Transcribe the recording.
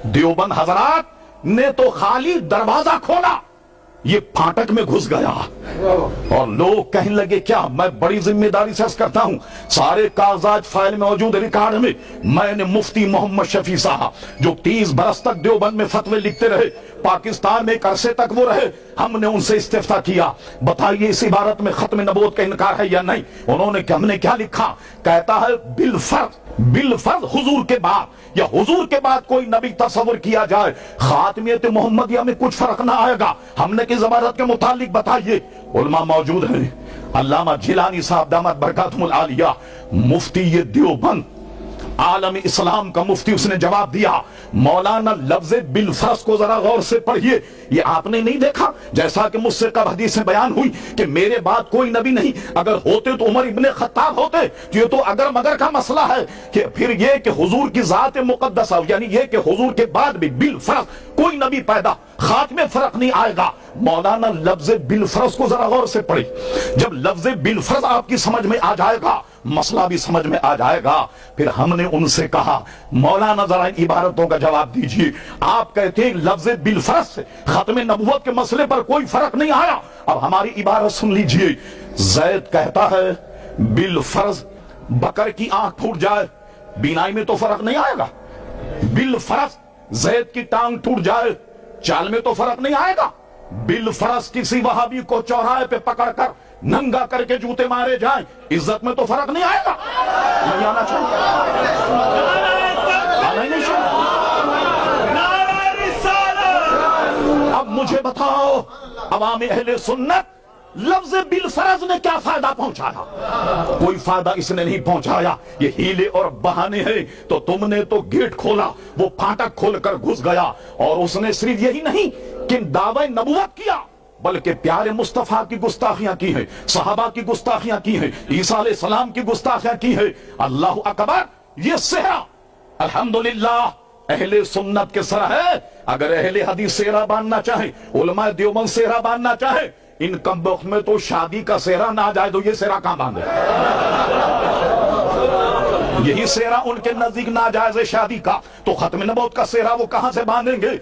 دیوبند حضرات نے تو خالی دروازہ کھولا، یہ پھاٹک میں گھس گیا اور لوگ کہنے لگے کیا؟ میں بڑی ذمہ داری سے عرض کرتا ہوں، سارے کاغذات فائل میں موجود، ریکارڈ میں نے مفتی محمد شفیع صاحب جو 30 برس تک دیوبند میں فتوے لکھتے رہے، پاکستان میں ایک عرصے تک وہ رہے، ہم نے ان سے استفتاء کیا، بتائیے اس عبارت میں ختم نبوت کا انکار ہے یا نہیں؟ انہوں نے کہ ہم نے کیا لکھا؟ کہتا ہے بالفرض حضور کے بعد یا حضور کے بعد کوئی نبی تصور کیا جائے خاتمیت محمدیہ میں کچھ فرق نہ آئے گا۔ ہم نے کس عبارت کے متعلق بتائیے؟ علماء موجود ہیں، علامہ جیلانی صاحب دامت برکاتہم العالیہ، مفتی دیوبند، عالم اسلام کا مفتی، اس نے جواب دیا مولانا لفظ بالفرض کو ذرا غور سے پڑھیے، یہ آپ نے نہیں دیکھا جیسا کہ مجھ سے کب حدیث میں بیان ہوئی کہ میرے بعد کوئی نبی نہیں، اگر ہوتے تو عمر ابن خطاب ہوتے، یہ تو اگر مگر کا مسئلہ ہے کہ پھر یہ کہ حضور کی ذات مقدسہ یعنی یہ کہ حضور کے بعد بھی بالفرض کوئی نبی پیدا، خاتمے فرق نہیں آئے گا۔ مولانا لفظ بالفرض کو ذرا غور سے پڑھی، جب لفظ بالفرض آپ کی سمجھ میں آ جائے گا مسئلہ بھی سمجھ میں آ جائے گا۔ پھر ہم نے ان سے کہا مولانا ذرا ان عبارتوں کا جواب دیجئے، آپ کہتے ہیں لفظ بالفرض سے ختم نبوت کے مسئلے پر کوئی فرق نہیں آیا، اب ہماری عبارت سن لیجئے۔ زید کہتا ہے بالفرض بکر کی آنکھ پھوٹ جائے بینائی میں تو فرق نہیں آئے گا، بالفرض زید کی ٹانگ ٹوٹ جائے چال میں تو فرق نہیں آئے گا، بالفرض کسی وہابی کو چوراہے پہ پکڑ کر ننگا کر کے جوتے مارے جائیں عزت میں تو فرق نہیں آئے گا۔ نہیں آنا چاہیے، آنا ہی نہیں چاہیے۔ اب مجھے بتاؤ عوام اہل سنت لفظ بالفرض نے کیا فائدہ پہنچایا؟ کوئی فائدہ اس نے نہیں پہنچایا، یہ ہیلے اور بہانے ہیں۔ تو تم نے تو گیٹ کھولا، وہ پھاٹک کھول کر گھس گیا، اور اس نے صرف یہی نہیں کہ دعوی نبوت کیا بلکہ پیارے مصطفیٰ کی گستاخیاں کی ہیں، صحابہ کی گستاخیاں کی ہیں، عیسیٰ علیہ السلام کی گستاخیاں کی ہیں۔ اللہ اکبر، یہ صحرا الحمدللہ اہل سنت کے سر ہے۔ اگر اہل حدیث صحرا باندھنا چاہیں، علماء دیوبند صحرا باندھنا چاہیں، ان کم بخت میں تو شادی کا صحرا نہ جائے تو یہ صحرا کہاں باندھے؟ یہی صحرا ان کے نزدیک ناجائز شادی کا، تو ختم نبوت کا صحرا وہ کہاں سے باندھیں گے؟